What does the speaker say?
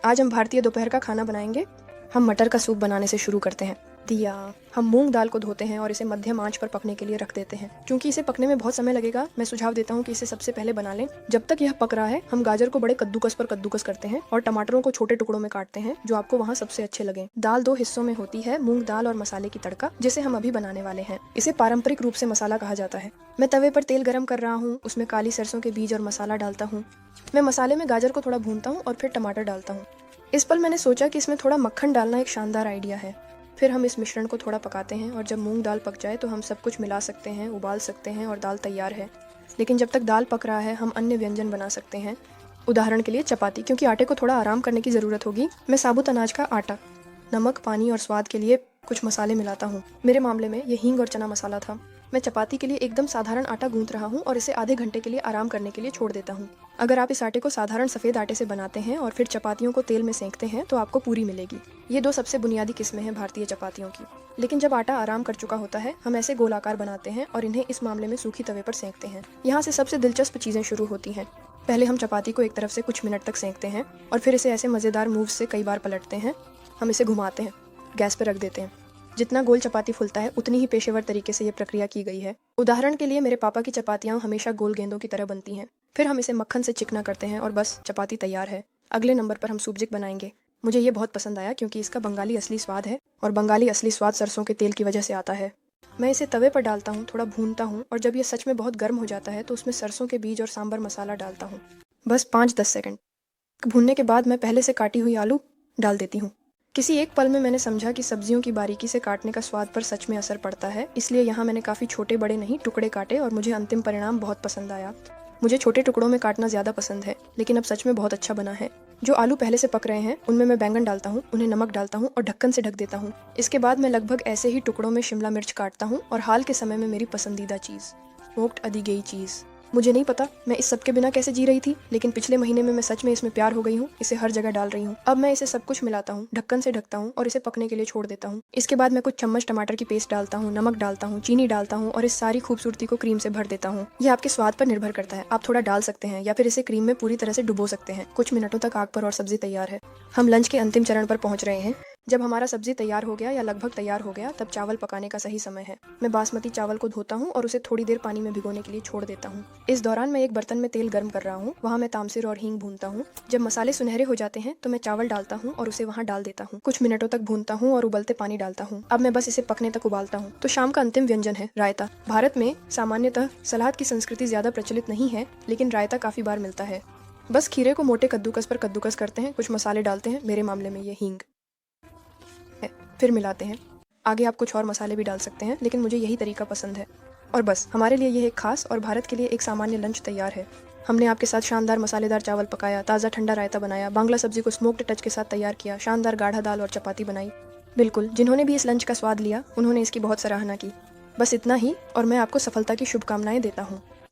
आज हम भारतीय दोपहर का खाना बनाएंगे। हम मटर का सूप बनाने से शुरू करते हैं। दिया हम मूंग दाल को धोते हैं और इसे मध्यम आंच पर पकने के लिए रख देते हैं। क्योंकि इसे पकने में बहुत समय लगेगा, मैं सुझाव देता हूँ कि इसे सबसे पहले बना लें। जब तक यह पक रहा है, हम गाजर को बड़े कद्दूकस पर कद्दूकस करते हैं और टमाटरों को छोटे टुकड़ों में काटते हैं, जो आपको वहाँ सबसे अच्छे लगे। दाल 2 हिस्सों में होती है, मूंग दाल और मसाले की तड़का, जिसे हम अभी बनाने वाले हैं। इसे पारंपरिक रूप से मसाला कहा जाता है। मैं तवे पर तेल गर्म कर रहा हूँ, उसमें काली सरसों के बीज और मसाला डालता हूँ। मैं मसाले में गाजर को थोड़ा भूनता हूँ और फिर टमाटर डालता हूँ। इस पल मैंने सोचा कि इसमें थोड़ा मक्खन डालना एक शानदार आइडिया है। फिर हम इस मिश्रण को थोड़ा पकाते हैं और जब मूंग दाल पक जाए तो हम सब कुछ मिला सकते हैं, उबाल सकते हैं और दाल तैयार है। लेकिन जब तक दाल पक रहा है, हम अन्य व्यंजन बना सकते हैं। उदाहरण के लिए चपाती, क्योंकि आटे को थोड़ा आराम करने की ज़रूरत होगी। मैं साबुत अनाज का आटा, नमक, पानी और स्वाद के लिए कुछ मसाले मिलाता हूँ। मेरे मामले में ये हींग और चना मसाला था। मैं चपाती के लिए एकदम साधारण आटा गूंथ रहा हूँ और इसे आधे घंटे के लिए आराम करने के लिए छोड़ देता हूँ। अगर आप इस आटे को साधारण सफ़ेद आटे से बनाते हैं और फिर चपातियों को तेल में सेंकते हैं तो आपको पूरी मिलेगी। ये 2 सबसे बुनियादी किस्में हैं भारतीय चपातियों की। लेकिन जब आटा आराम कर चुका होता है, हम ऐसे गोलाकार बनाते हैं और इन्हें इस मामले में सूखी तवे पर सेंकते हैं। यहाँ से सबसे दिलचस्प चीज़ें शुरू होती हैं। पहले हम चपाती को एक तरफ से कुछ मिनट तक सेंकते हैं और फिर इसे ऐसे मज़ेदार मूव से कई बार पलटते हैं। हम इसे घुमाते हैं, गैस पर रख देते हैं। जितना गोल चपाती फूलता है, उतनी ही पेशेवर तरीके से ये प्रक्रिया की गई है। उदाहरण के लिए मेरे पापा की चपातियाँ हमेशा गोल गेंदों की तरह बनती हैं। फिर हम इसे मक्खन से चिकना करते हैं और बस चपाती तैयार है। अगले नंबर पर हम सूपजिक बनाएंगे। मुझे ये बहुत पसंद आया क्योंकि इसका बंगाली असली स्वाद है और बंगाली असली स्वाद सरसों के तेल की वजह से आता है। मैं इसे तवे पर डालता हूँ, थोड़ा भूनता हूँ और जब ये सच में बहुत गर्म हो जाता है तो उसमें सरसों के बीज और सांभर मसाला डालता हूँ। बस 5-10 सेकंड भूनने के बाद मैं पहले से काटी हुई आलू डाल देती हूँ। किसी एक पल में मैंने समझा कि सब्जियों की बारीकी से काटने का स्वाद पर सच में असर पड़ता है। इसलिए यहाँ मैंने काफ़ी छोटे बड़े नहीं टुकड़े काटे और मुझे अंतिम परिणाम बहुत पसंद आया। मुझे छोटे टुकड़ों में काटना ज़्यादा पसंद है, लेकिन अब सच में बहुत अच्छा बना है। जो आलू पहले से पक रहे हैं, उनमें मैं बैंगन डालता हूँ, उन्हें नमक डालता हूँ और ढक्कन से ढक देता हूँ। इसके बाद मैं लगभग ऐसे ही टुकड़ों में शिमला मिर्च काटता हूँ और हाल के समय में मेरी पसंदीदा चीज़, स्मोक्ड अदीगई चीज़। मुझे नहीं पता मैं इस सब के बिना कैसे जी रही थी, लेकिन पिछले महीने में मैं सच में इसमें प्यार हो गई हूँ। इसे हर जगह डाल रही हूँ। अब मैं इसे सब कुछ मिलाता हूँ, ढक्कन से ढकता हूँ और इसे पकने के लिए छोड़ देता हूँ। इसके बाद मैं कुछ चम्मच टमाटर की पेस्ट डालता हूँ, नमक डालता हूँ, चीनी डालता हूँ और इस सारी खूबसूरती को क्रीम से भर देता हूँ। यह आपके स्वाद पर निर्भर करता है, आप थोड़ा डाल सकते हैं या फिर इसे क्रीम में पूरी तरह से डुबो सकते हैं। कुछ मिनटों तक आग पर और सब्जी तैयार है। हम लंच के अंतिम चरण पर पहुँच रहे हैं। जब हमारा सब्जी तैयार हो गया या लगभग तैयार हो गया, तब चावल पकाने का सही समय है। मैं बासमती चावल को धोता हूँ और उसे थोड़ी देर पानी में भिगोने के लिए छोड़ देता हूँ। इस दौरान मैं एक बर्तन में तेल गर्म कर रहा हूँ, वहाँ मैं तामसिर और हींग भूनता हूँ। जब मसाले सुनहरे हो जाते हैं तो मैं चावल डालता हूँ और उसे वहाँ डाल देता हूँ। कुछ मिनटों तक भूनता हूँ और उबलते पानी डालता हूँ। अब मैं बस इसे पकने तक उबालता हूँ। तो शाम का अंतिम व्यंजन है रायता। भारत में सामान्यतः सलाद की संस्कृति ज़्यादा प्रचलित नहीं है, लेकिन रायता काफ़ी बार मिलता है। बस खीरे को मोटे कद्दूकस पर कद्दूकस करते हैं, कुछ मसाले डालते हैं, मेरे मामले में ये हींग है, फिर मिलाते हैं। आगे आप कुछ और मसाले भी डाल सकते हैं, लेकिन मुझे यही तरीका पसंद है। और बस हमारे लिए यह एक खास और भारत के लिए एक सामान्य लंच तैयार है। हमने आपके साथ शानदार मसालेदार चावल पकाया, ताज़ा ठंडा रायता बनाया, बांग्ला सब्जी को स्मोक्ड टच के साथ तैयार किया, शानदार गाढ़ा दाल और चपाती बनाई। बिल्कुल, जिन्होंने भी इस लंच का स्वाद लिया, उन्होंने इसकी बहुत सराहना की। बस इतना ही, और मैं आपको सफलता की शुभकामनाएं देता हूँ।